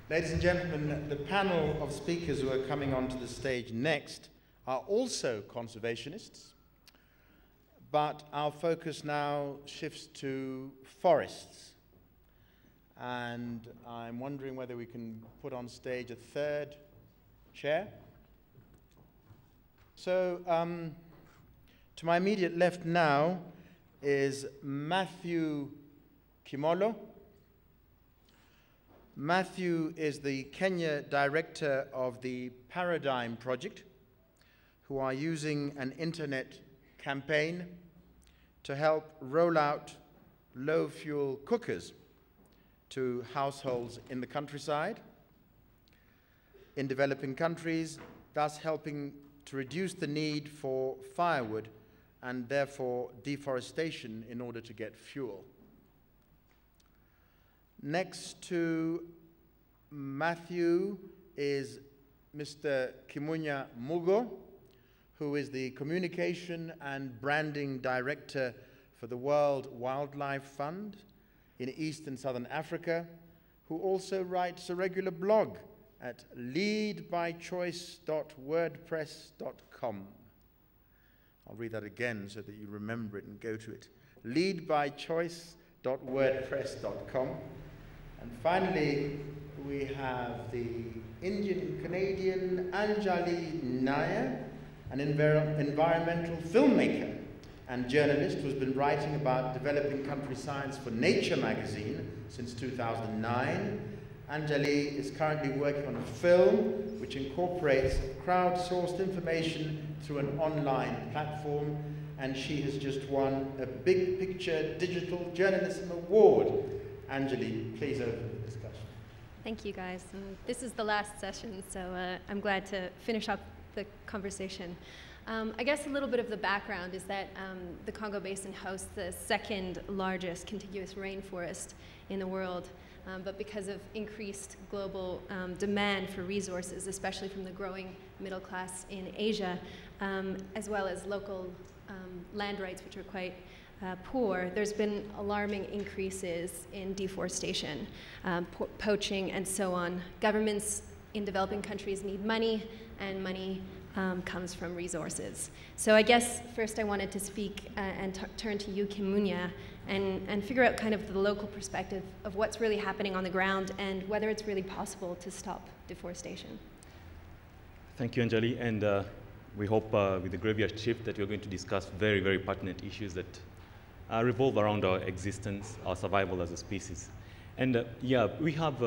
Ladies and gentlemen, the panel of speakers who are coming onto the stage next are also conservationists, but our focus now shifts to forests. And I'm wondering whether we can put on stage a third chair. So, to my immediate left now is Matthew Kimolo. Matthew is the Kenya director of the Paradigm Project, who are using an internet campaign to help roll out low-fuel cookers to households in the countryside, in developing countries, thus helping to reduce the need for firewood and therefore deforestation in order to get fuel. Next to Matthew is Mr. Kimunya Mugo, who is the Communication and Branding Director for the World Wildlife Fund in East and Southern Africa, who also writes a regular blog at leadbychoice.wordpress.com. I'll read that again so that you remember it and go to it. leadbychoice.wordpress.com. And finally, we have the Indian-Canadian Anjali Nair, an environmental filmmaker and journalist who's been writing about developing country science for Nature magazine since 2009. Anjali is currently working on a film which incorporates crowdsourced information through an online platform, and she has just won a Big Picture Digital Journalism Award. Anjali, please open the discussion. Thank you, guys. This is the last session, so I'm glad to finish up the conversation. I guess a little bit of the background is that the Congo Basin hosts the second largest contiguous rainforest in the world, but because of increased global demand for resources, especially from the growing middle class in Asia, as well as local land rights, which are quite poor, there's been alarming increases in deforestation, poaching, and so on. Governments in developing countries need money, and money comes from resources. So I guess first I wanted to speak and turn to you, Kimunya, and figure out kind of the local perspective of what's really happening on the ground and whether it's really possible to stop deforestation. Thank you, Anjali, and we hope with the graveyard shift that we're going to discuss very, very pertinent issues that revolve around our existence, our survival as a species. And yeah, we have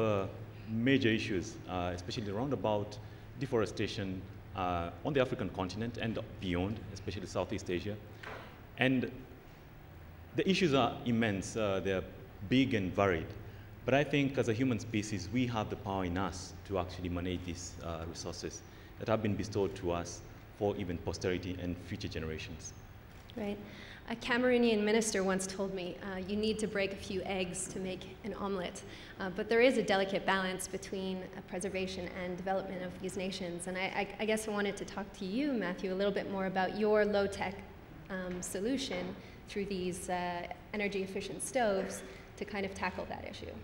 major issues, especially around about deforestation on the African continent and beyond, especially Southeast Asia. And the issues are immense, they're big and varied. But I think as a human species, we have the power in us to actually manage these resources that have been bestowed to us for even posterity and future generations. Right. A Cameroonian minister once told me, you need to break a few eggs to make an omelet. But there is a delicate balance between preservation and development of these nations. And I guess I wanted to talk to you, Matthew, a little bit more about your low-tech solution through these energy-efficient stoves to kind of tackle that issue.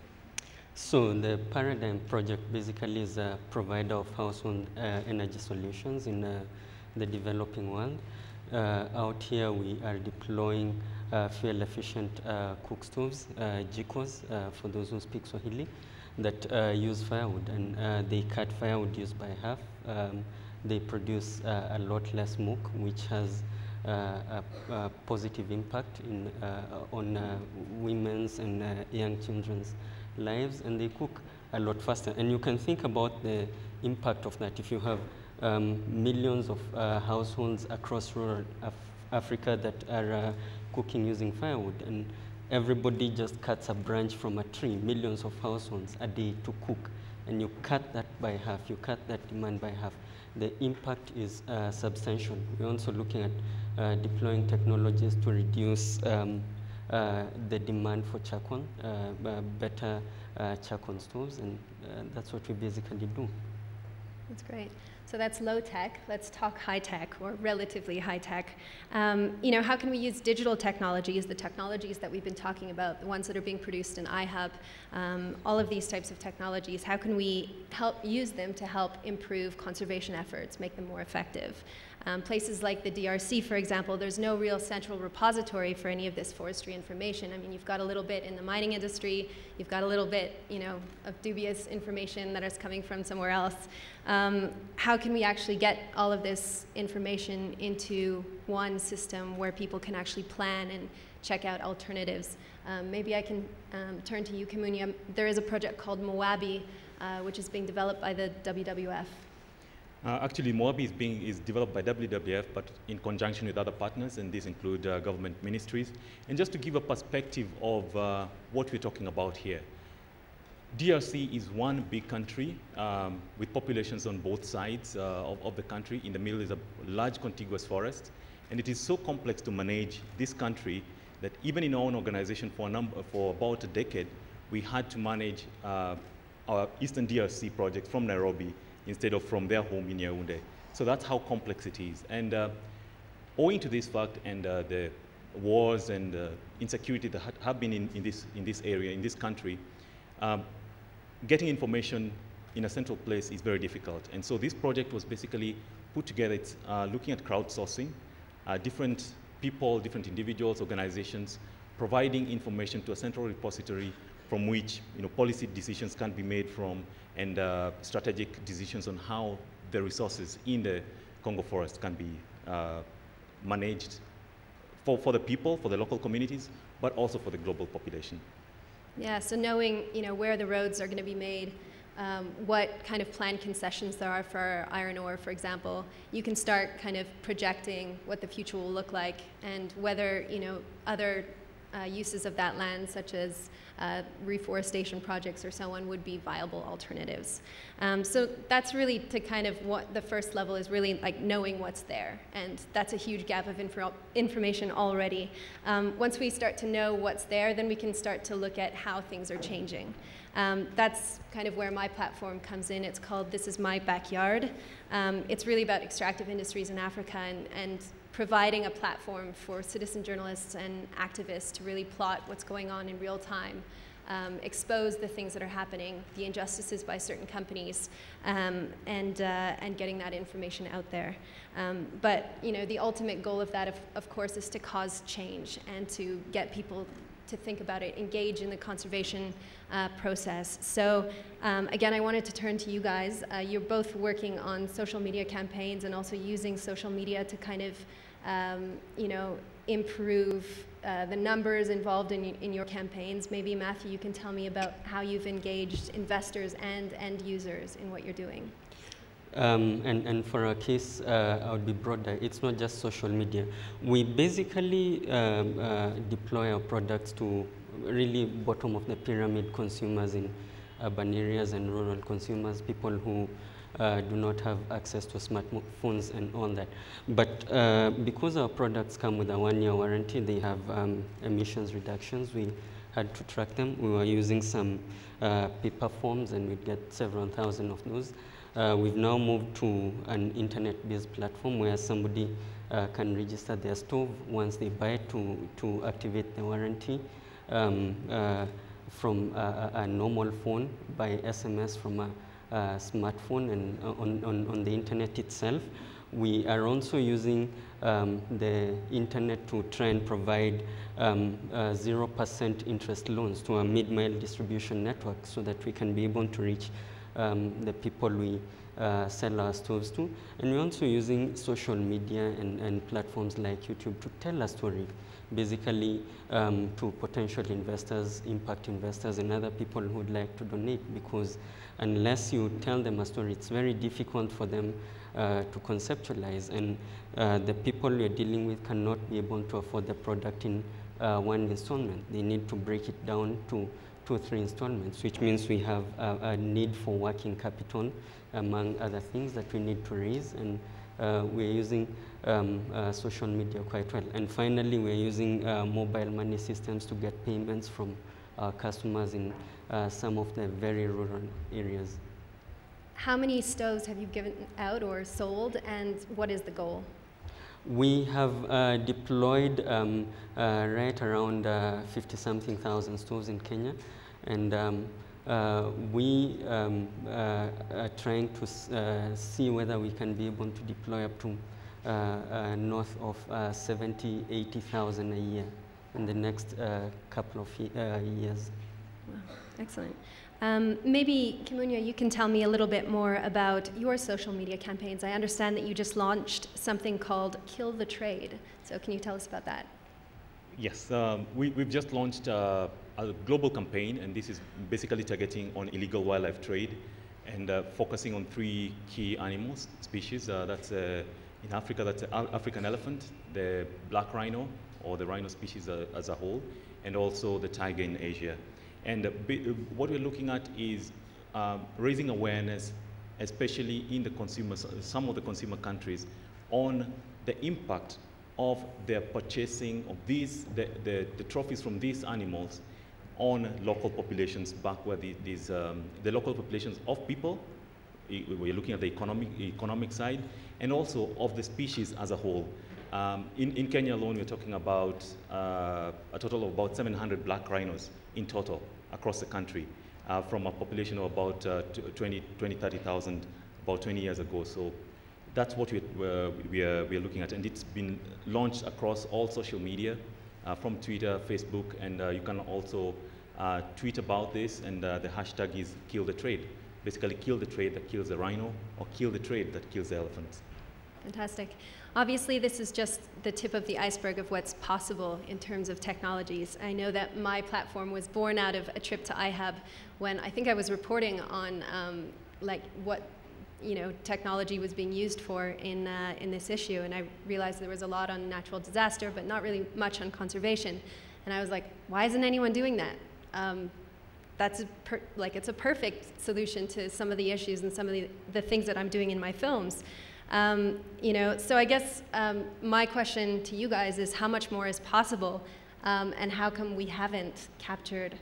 So the Paradigm Project basically is a provider of household energy solutions in the developing world. Out here we are deploying fuel-efficient cook stoves, jikos, for those who speak Swahili, that use firewood, and they cut firewood use by half. They produce a lot less smoke, which has a positive impact on women's and young children's lives, and they cook a lot faster. And you can think about the impact of that if you have millions of households across rural Africa that are cooking using firewood, and everybody just cuts a branch from a tree, millions of households a day to cook, and you cut that by half, you cut that demand by half. The impact is substantial. We're also looking at deploying technologies to reduce the demand for charcoal, better charcoal stoves, and that's what we basically do. That's great. So that's low tech. Let's talk high tech, or relatively high tech. You know, how can we use digital technologies, the technologies that we've been talking about, the ones that are being produced in iHub, all of these types of technologies, how can we use them to help improve conservation efforts, make them more effective? Places like the DRC, for example, there's no real central repository for any of this forestry information. I mean, you've got a little bit in the mining industry, you've got a little bit, you know, of dubious information that is coming from somewhere else. How can we actually get all of this information into one system where people can actually plan and check out alternatives? Maybe I can turn to you, Kimunya. There is a project called Moabi, which is being developed by the WWF. Actually, Moabi is developed by WWF, but in conjunction with other partners, and these include government ministries. And just to give a perspective of what we're talking about here, DRC is one big country with populations on both sides of the country. In the middle is a large contiguous forest, and it is so complex to manage this country that even in our own organization for about a decade, we had to manage our Eastern DRC project from Nairobi instead of from their home in Yaoundé. So that's how complex it is. And owing to this fact and the wars and insecurity that have been in this area, in this country, getting information in a central place is very difficult. And so this project was basically put together. It's looking at crowdsourcing, different people, different individuals, organizations, providing information to a central repository from which, you know, policy decisions can be made from, and strategic decisions on how the resources in the Congo forest can be managed for the people, for the local communities, but also for the global population. Yeah, so knowing, you know, where the roads are going to be made, what kind of planned concessions there are for iron ore, for example, you can start kind of projecting what the future will look like and whether, you know, other uses of that land, such as reforestation projects or so on, would be viable alternatives. So that's really to kind of what the first level is, really like knowing what's there. And that's a huge gap of information already. Once we start to know what's there, then we can start to look at how things are changing. That's kind of where my platform comes in. It's called This Is My Backyard. It's really about extractive industries in Africa and providing a platform for citizen journalists and activists to really plot what's going on in real time, expose the things that are happening, the injustices by certain companies, and getting that information out there. But you know, the ultimate goal of that, of course, is to cause change and to get people to think about it, engage in the conservation process. So again, I wanted to turn to you guys. You're both working on social media campaigns and also using social media to kind of you know, improve the numbers involved in your campaigns. Maybe Matthew, you can tell me about how you've engaged investors and end users in what you're doing. And for our case, I would be broader. It's not just social media. We basically deploy our products to really bottom of the pyramid consumers in urban areas and rural consumers, people who do not have access to smartphones and all that. But because our products come with a 1-year warranty, they have emissions reductions. We had to track them. We were using some paper forms, and we'd get several thousand of those. We've now moved to an internet-based platform where somebody can register their stove once they buy it to activate the warranty from a normal phone by SMS from a smartphone and on the internet itself. We are also using the internet to try and provide 0% interest loans to a mid-mile distribution network so that we can be able to reach the people we sell our stoves to. And we're also using social media and platforms like YouTube to tell a story, basically to potential investors, impact investors, and other people who would like to donate, because unless you tell them a story, it's very difficult for them to conceptualize, and the people we're dealing with cannot be able to afford the product in one installment. They need to break it down to 2 or 3 installments, which means we have a need for working capital, among other things that we need to raise, and we're using social media quite well. And finally, we're using mobile money systems to get payments from our customers in some of the very rural areas. how many stoves have you given out or sold, and what is the goal? We have deployed right around 50-something thousand stoves in Kenya, and we are trying to see whether we can be able to deploy up to north of 70,000-80,000 a year in the next couple of years. Wow, excellent. Maybe, Kimunya, you can tell me a little bit more about your social media campaigns. I understand that you just launched something called Kill the Trade. So can you tell us about that? Yes, we've just launched a global campaign, and this is basically targeting on illegal wildlife trade and focusing on 3 key animals species. That's in Africa, that's the African elephant, the black rhino, or the rhino species as a whole, and also the tiger in Asia. And what we're looking at is raising awareness, especially in the consumers, some of the consumer countries, on the impact of their purchasing of these, the trophies from these animals on local populations back where the local populations of people. We're looking at the economic side, and also of the species as a whole. In Kenya alone, we're talking about a total of about 700 black rhinos in total across the country, from a population of about 30,000 about 20 years ago. So that's what we're looking at, and it's been launched across all social media, from Twitter, Facebook, and you can also tweet about this, and the hashtag is Kill the Trade. Basically, kill the trade that kills the rhino, or kill the trade that kills the elephants. Fantastic. Obviously, this is just the tip of the iceberg of what's possible in terms of technologies. I know that my platform was born out of a trip to IHAB when I think I was reporting on like what technology was being used for in this issue, and I realized there was a lot on natural disaster, but not really much on conservation. And I was like, why isn't anyone doing that? That's it's a perfect solution to some of the issues and some of the things that I'm doing in my films. So I guess my question to you guys is how much more is possible, and how come we haven't captured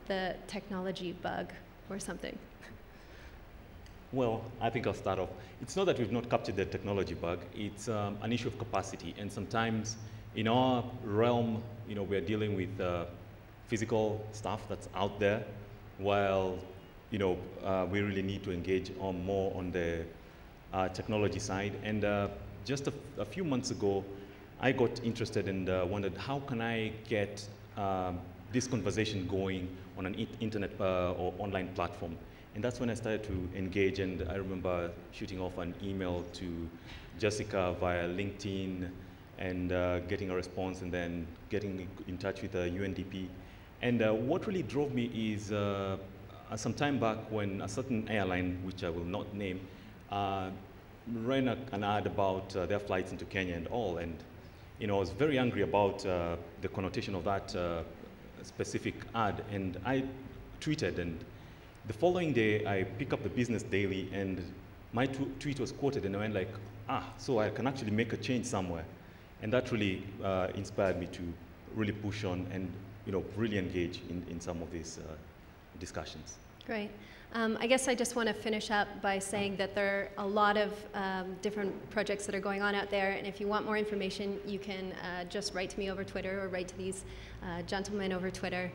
the technology bug or something? Well, I think I'll start off. It's not that we've not captured the technology bug. It's an issue of capacity, and sometimes in our realm, we're dealing with physical stuff that's out there, while we really need to engage more on the technology side. And just a few months ago, I got interested and wondered, how can I get this conversation going on an internet or online platform? And that's when I started to engage, and I remember shooting off an email to Jessica via LinkedIn and getting a response, and then getting in touch with UNDP. And what really drove me is some time back when a certain airline, which I will not name, ran an ad about their flights into Kenya and all, and I was very angry about the connotation of that specific ad, and I tweeted, and the following day I picked up the Business Daily, and my tweet was quoted, and I went like, so I can actually make a change somewhere. And that really inspired me to really push on and really engage in some of these discussions. Great. I guess I just want to finish up by saying that there are a lot of different projects that are going on out there, and if you want more information, you can just write to me over Twitter or write to these gentlemen over Twitter.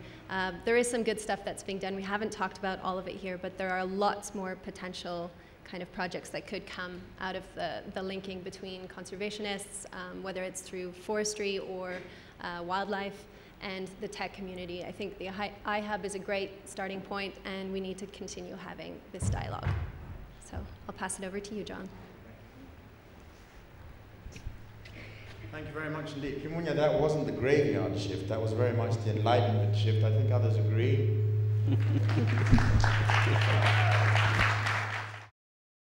There is some good stuff that's being done. We haven't talked about all of it here, but there are lots more potential kind of projects that could come out of the linking between conservationists, whether it's through forestry or wildlife, and the tech community. I think the iHub is a great starting point, and we need to continue having this dialogue. So I'll pass it over to you, John. Thank you very much indeed. Kimunya, that wasn't the graveyard shift, that was very much the Enlightenment shift. I think others agree.